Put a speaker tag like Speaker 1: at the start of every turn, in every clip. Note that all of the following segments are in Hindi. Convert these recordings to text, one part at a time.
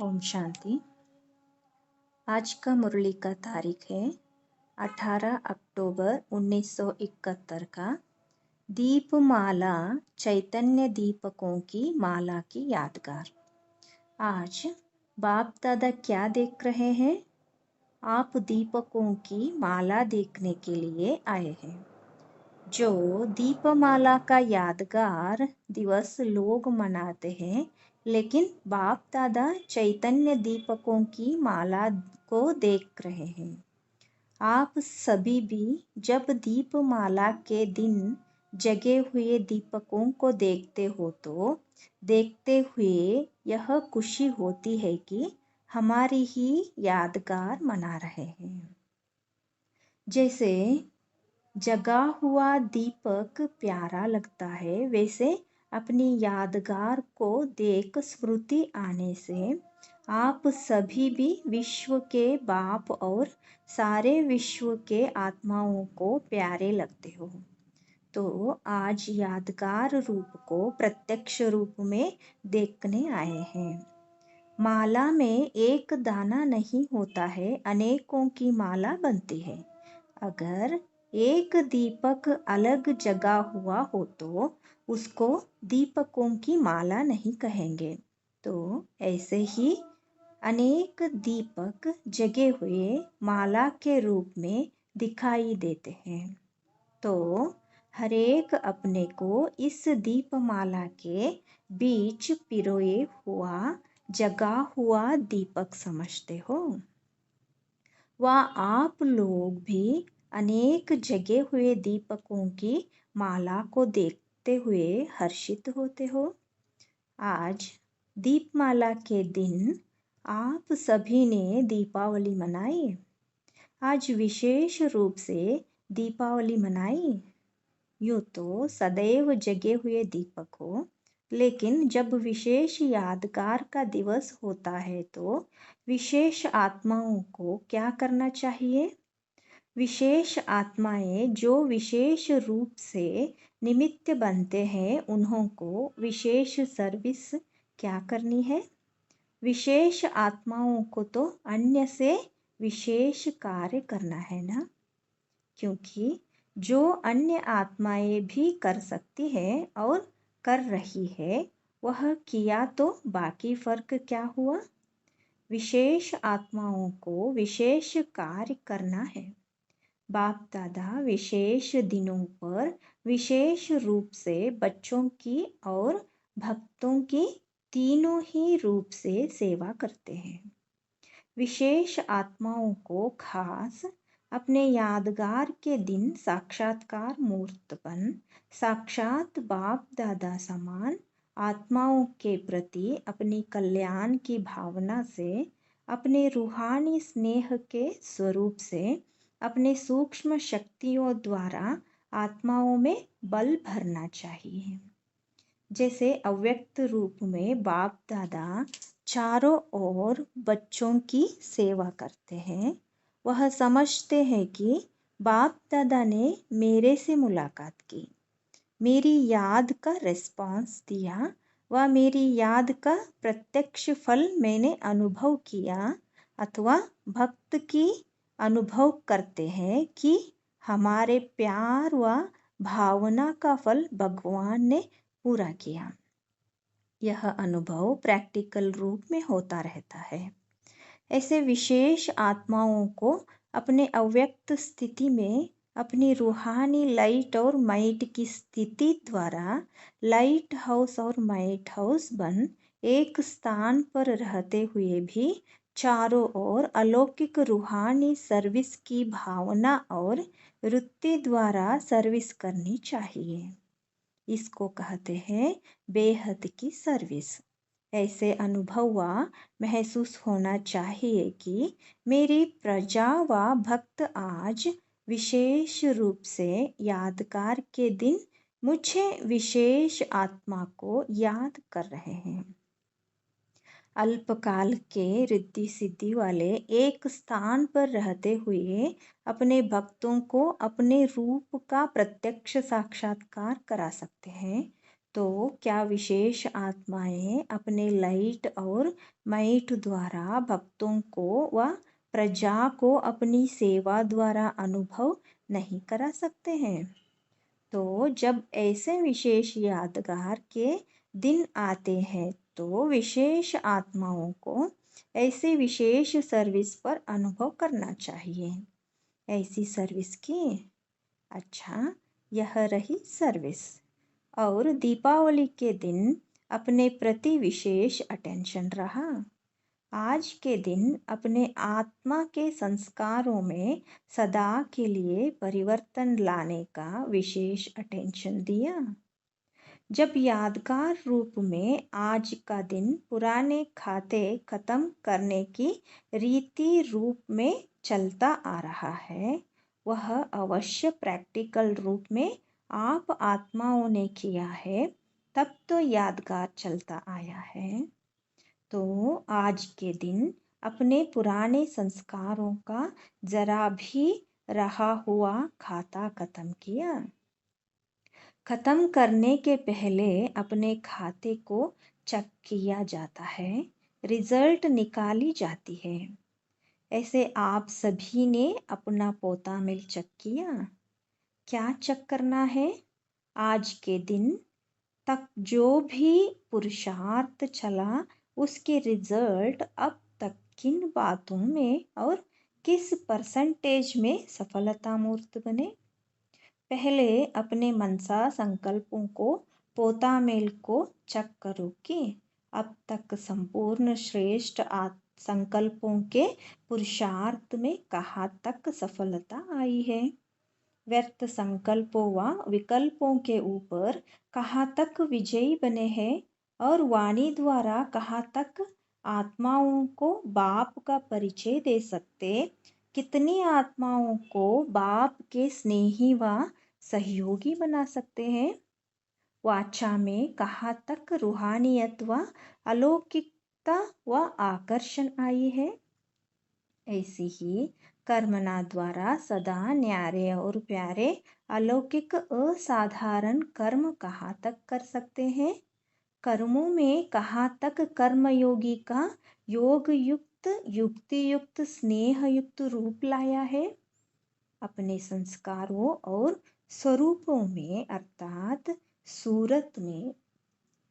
Speaker 1: ओम शांति। आज का मुरली का तारीख है 18 अक्टूबर 1971 का। दीपमाला चैतन्य दीपकों की माला की यादगार। आज बाप दादा क्या देख रहे हैं? आप दीपकों की माला देखने के लिए आए हैं। जो दीपमाला का यादगार दिवस लोग मनाते हैं, लेकिन बाप दादा चैतन्य दीपकों की माला को देख रहे हैं। आप सभी भी जब दीपमाला के दिन जगे हुए दीपकों को देखते हो तो देखते हुए यह खुशी होती है कि हमारी ही यादगार मना रहे हैं। जैसे जगा हुआ दीपक प्यारा लगता है, वैसे अपनी यादगार को देख स्मृति आने से आप सभी भी विश्व के बाप और सारे विश्व के आत्माओं को प्यारे लगते हो। तो आज यादगार रूप को प्रत्यक्ष रूप में देखने आए हैं। माला में एक दाना नहीं होता है, अनेकों की माला बनती है। अगर एक दीपक अलग जगा हुआ हो तो उसको दीपकों की माला नहीं कहेंगे। तो ऐसे ही अनेक दीपक जगे हुए माला के रूप में दिखाई देते हैं। तो हरेक अपने को इस दीपमाला के बीच पिरोए हुआ जगा हुआ दीपक समझते हो। वह आप लोग भी अनेक जगे हुए दीपकों की माला को देखते हुए हर्षित होते हो। आज दीपमाला के दिन आप सभी ने दीपावली मनाई। आज विशेष रूप से दीपावली मनाई। यूँ तो सदैव जगे हुए दीपक हो, लेकिन जब विशेष यादगार का दिवस होता है तो विशेष आत्माओं को क्या करना चाहिए? विशेष आत्माएं जो विशेष रूप से निमित्त बनते हैं, उन्हों को विशेष सर्विस क्या करनी है? विशेष आत्माओं को तो अन्य से विशेष कार्य करना है ना, क्योंकि जो अन्य आत्माएं भी कर सकती है और कर रही है, वह किया तो बाकी फर्क क्या हुआ? विशेष आत्माओं को विशेष कार्य करना है। बाप दादा विशेष दिनों पर विशेष रूप से बच्चों की और भक्तों की तीनों ही रूप से सेवा करते हैं। विशेष आत्माओं को खास अपने यादगार के दिन साक्षात्कार मूर्तपन साक्षात बाप दादा समान आत्माओं के प्रति अपनी कल्याण की भावना से, अपने रूहानी स्नेह के स्वरूप से, अपने सूक्ष्म शक्तियों द्वारा आत्माओं में बल भरना चाहिए। जैसे अव्यक्त रूप में बाप दादा चारों ओर बच्चों की सेवा करते हैं, वह समझते हैं कि बाप दादा ने मेरे से मुलाकात की, मेरी याद का रिस्पॉन्स दिया, व मेरी याद का प्रत्यक्ष फल मैंने अनुभव किया, अथवा भक्त की अनुभव करते हैं कि हमारे प्यार व भावना का फल भगवान ने पूरा किया। यह अनुभव प्रैक्टिकल रूप में होता रहता है। ऐसे विशेष आत्माओं को अपने अव्यक्त स्थिति में अपनी रूहानी लाइट और माइट की स्थिति द्वारा लाइट हाउस और माइट हाउस बन एक स्थान पर रहते हुए भी चारों ओर अलौकिक रूहानी सर्विस की भावना और वृत्ति द्वारा सर्विस करनी चाहिए। इसको कहते हैं बेहद की सर्विस। ऐसे अनुभव व महसूस होना चाहिए कि मेरी प्रजा व भक्त आज विशेष रूप से यादगार के दिन मुझे विशेष आत्मा को याद कर रहे हैं। अल्पकाल के रिद्धि सिद्धि वाले एक स्थान पर रहते हुए अपने भक्तों को अपने रूप का प्रत्यक्ष साक्षात्कार करा सकते हैं, तो क्या विशेष आत्माएं अपने लाइट और माइट द्वारा भक्तों को व प्रजा को अपनी सेवा द्वारा अनुभव नहीं करा सकते हैं? तो जब ऐसे विशेष यादगार के दिन आते हैं तो विशेष आत्माओं को ऐसे विशेष सर्विस पर अनुभव करना चाहिए। ऐसी सर्विस की अच्छा, यह रही सर्विस। और दीपावली के दिन अपने प्रति विशेष अटेंशन रहा। आज के दिन अपने आत्मा के संस्कारों में सदा के लिए परिवर्तन लाने का विशेष अटेंशन दिया। जब यादगार रूप में आज का दिन पुराने खाते खत्म करने की रीति रूप में चलता आ रहा है, वह अवश्य प्रैक्टिकल रूप में आप आत्माओं ने किया है, तब तो यादगार चलता आया है। तो आज के दिन अपने पुराने संस्कारों का जरा भी रहा हुआ खाता खत्म किया। खत्म करने के पहले अपने खाते को चेक किया जाता है, रिजल्ट निकाली जाती है। ऐसे आप सभी ने अपना पोता मिल चेक किया? क्या चेक करना है? आज के दिन तक जो भी पुरुषार्थ चला उसके रिजल्ट अब तक किन बातों में और किस परसेंटेज में सफलता मूर्त बने? पहले अपने मनसा संकल्पों को पोता मेल को चेक करो कि अब तक संपूर्ण श्रेष्ठ संकल्पों के पुरुषार्थ में कहाँ तक सफलता आई है। व्यर्थ संकल्पों व विकल्पों के ऊपर कहाँ तक विजयी बने हैं और वाणी द्वारा कहाँ तक आत्माओं को बाप का परिचय दे सकते, कितनी आत्माओं को बाप के स्नेही व सहयोगी बना सकते हैं। वाचा में कहाँ तक रूहानियत व अलौकिकता व आकर्षण आई है। ऐसी ही कर्मना द्वारा सदा न्यारे और प्यारे अलौकिक असाधारण कर्म कहाँ तक कर सकते हैं। कर्मों में कहाँ तक कर्मयोगी का योग युक्त युक्ति युक्त स्नेह युक्त रूप लाया है। अपने संस्कारों और स्वरूपों में अर्थात सूरत में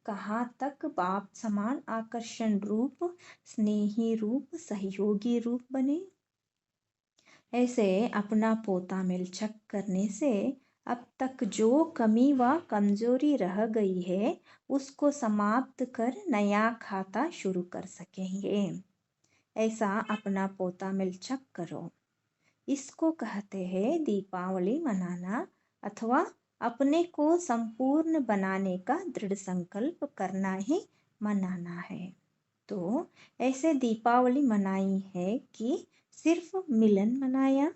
Speaker 1: कहाँ तक बाप समान आकर्षण रूप, स्नेही रूप, सहयोगी रूप बने। ऐसे अपना पोता मेल चेक करने से अब तक जो कमी व कमजोरी रह गई है उसको समाप्त कर नया खाता शुरू कर सकेंगे। ऐसा अपना पोता मेल चेक करो। इसको कहते हैं दीपावली मनाना अथवा अपने को संपूर्ण बनाने का दृढ़ संकल्प करना ही मनाना है। तो ऐसे दीपावली मनाई है कि सिर्फ मिलन मनाया?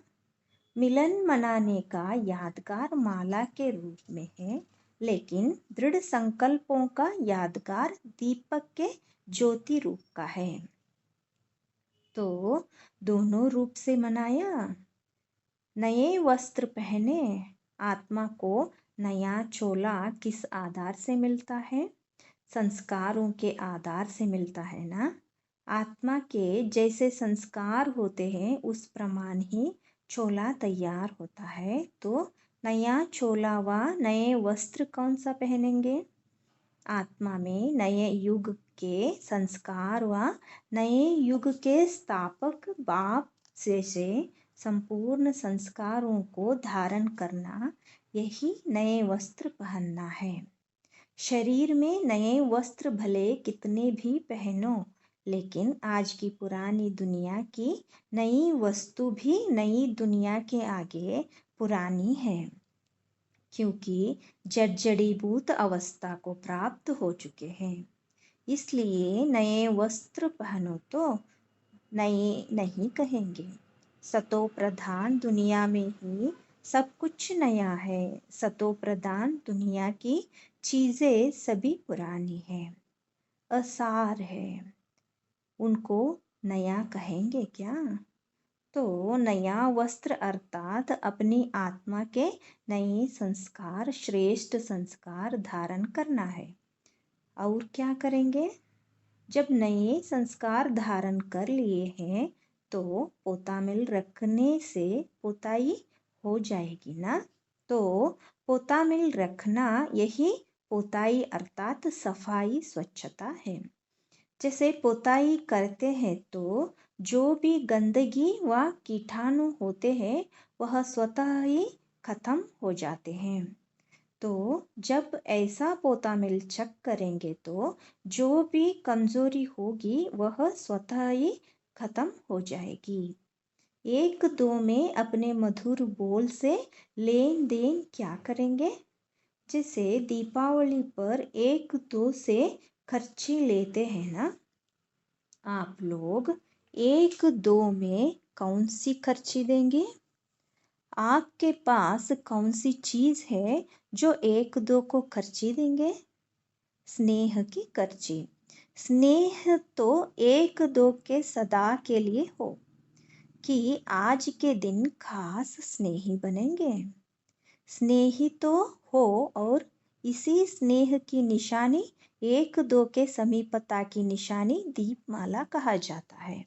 Speaker 1: मिलन मनाने का यादगार माला के रूप में है, लेकिन दृढ़ संकल्पों का यादगार दीपक के ज्योति रूप का है। तो दोनों रूप से मनाया। नए वस्त्र पहने। आत्मा को नया चोला किस आधार से मिलता है? संस्कारों के आधार से मिलता है ना। आत्मा के जैसे संस्कार होते हैं उस प्रमाण ही चोला तैयार होता है। तो नया चोला व नए वस्त्र कौन सा पहनेंगे? आत्मा में नए युग के संस्कार व नए युग के स्थापक बाप से संपूर्ण संस्कारों को धारण करना, यही नए वस्त्र पहनना है। शरीर में नए वस्त्र भले कितने भी पहनो, लेकिन आज की पुरानी दुनिया की नई वस्तु भी नई दुनिया के आगे पुरानी है, क्योंकि जड़जड़ीभूत अवस्था को प्राप्त हो चुके हैं। इसलिए नए वस्त्र पहनो तो नए नहीं कहेंगे। सतो प्रधान दुनिया में ही सब कुछ नया है। सतो प्रधान दुनिया की चीजें सभी पुरानी हैं, असार है। उनको नया कहेंगे क्या? तो नया वस्त्र अर्थात अपनी आत्मा के नए संस्कार, श्रेष्ठ संस्कार धारण करना है। और क्या करेंगे? जब नए संस्कार धारण कर लिए हैं तो पोतामिल रखने से पोताई हो जाएगी ना। तो पोतामिल रखना यही पोताई अर्थात सफाई, स्वच्छता है। जैसे पोताई करते हैं तो जो भी गंदगी व कीटाणु होते हैं वह स्वतः ही खत्म हो जाते हैं। तो जब ऐसा पोतामिल चेक करेंगे तो जो भी कमजोरी होगी वह स्वतः ही खत्म हो जाएगी। एक दो में अपने मधुर बोल से लेन देन क्या करेंगे? जैसे दीपावली पर एक दो से खर्ची लेते हैं ना। आप लोग एक दो में कौन सी खर्ची देंगे? आपके पास कौन सी चीज है जो एक दो को खर्ची देंगे? स्नेह की खर्ची। स्नेह तो एक दो के सदा के लिए हो कि आज के दिन खास स्नेही बनेंगे। स्नेही तो हो और इसी स्नेह की निशानी एक दो के समीपता की निशानी दीपमाला कहा जाता है।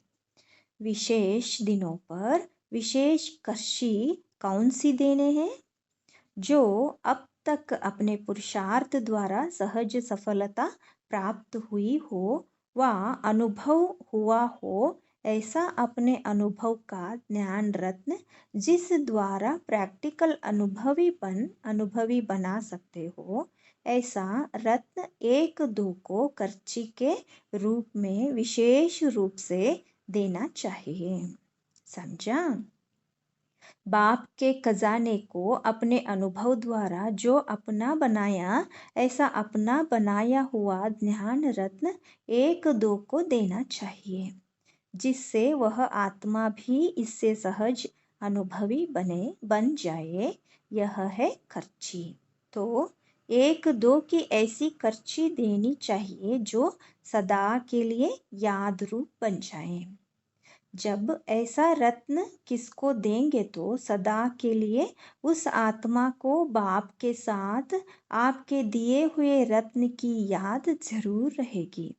Speaker 1: विशेष दिनों पर विशेष खर्ची कौन सी देने हैं? जो अब तक अपने पुरुषार्थ द्वारा सहज सफलता प्राप्त हुई हो व अनुभव हुआ हो, ऐसा अपने अनुभव का ज्ञान रत्न जिस द्वारा प्रैक्टिकल अनुभवी बना सकते हो, ऐसा रत्न एक दो को खर्ची के रूप में विशेष रूप से देना चाहिए। समझा? बाप के खजाने को अपने अनुभव द्वारा जो अपना बनाया, ऐसा अपना बनाया हुआ ज्ञान रत्न एक दो को देना चाहिए, जिससे वह आत्मा भी इससे सहज अनुभवी बन जाए। यह है खर्ची। तो एक दो की ऐसी खर्ची देनी चाहिए जो सदा के लिए याद रूप बन जाए। जब ऐसा रत्न किसको देंगे तो सदा के लिए उस आत्मा को बाप के साथ आपके दिए हुए रत्न की याद जरूर रहेगी।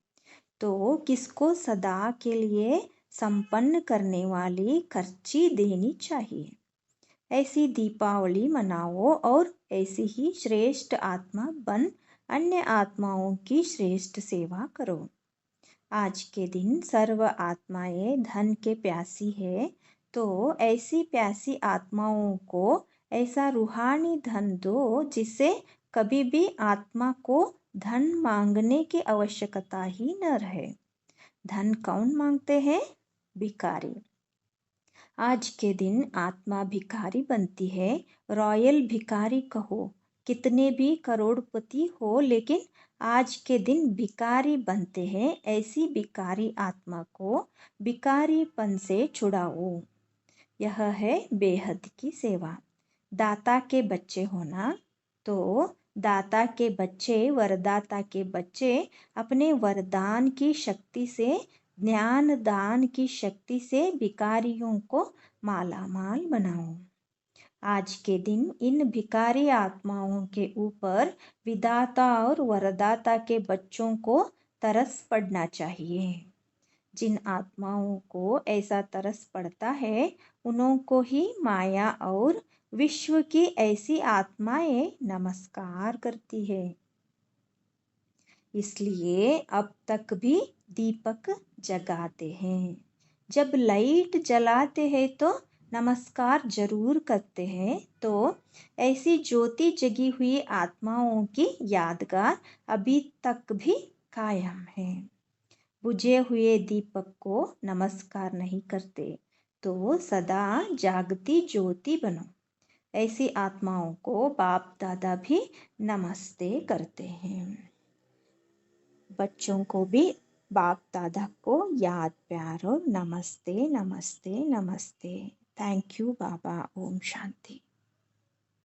Speaker 1: तो किसको सदा के लिए संपन्न करने वाली खर्ची देनी चाहिए। ऐसी दीपावली मनाओ और ऐसी ही श्रेष्ठ आत्मा बन अन्य आत्माओं की श्रेष्ठ सेवा करो। आज के दिन सर्व आत्माएं धन के प्यासी है, तो ऐसी प्यासी आत्माओं को ऐसा रूहानी धन दो जिससे कभी भी आत्मा को धन मांगने की आवश्यकता ही न रहे। धन कौन मांगते हैं? भिखारी। आज के दिन आत्मा भिखारी बनती है। रॉयल भिखारी कहो, कितने भी करोड़पति हो लेकिन आज के दिन भिखारी बनते हैं। ऐसी भिखारी आत्मा को भिखारीपन से छुड़ाओ। यह है बेहद की सेवा। दाता के बच्चे होना। तो दाता के बच्चे, वरदाता के बच्चे अपने वरदान की शक्ति से, ज्ञान दान की शक्ति से भिखारियों को मालामाल बनाओ। आज के दिन इन भिखारी आत्माओं के ऊपर विधाता और वरदाता के बच्चों को तरस पड़ना चाहिए। जिन आत्माओं को ऐसा तरस पड़ता है उन्हों को ही माया और विश्व की ऐसी आत्माएं नमस्कार करती है। इसलिए अब तक भी दीपक जगाते हैं। जब लाइट जलाते हैं तो नमस्कार जरूर करते हैं। तो ऐसी ज्योति जगी हुई आत्माओं की यादगार अभी तक भी कायम है। बुझे हुए दीपक को नमस्कार नहीं करते, तो सदा जागती ज्योति बनो। ऐसी आत्माओं को बाप दादा भी नमस्ते करते हैं। बच्चों को भी बाप दादा को याद प्यार और नमस्ते नमस्ते नमस्ते। थैंक यू बाबा। ओम शांति।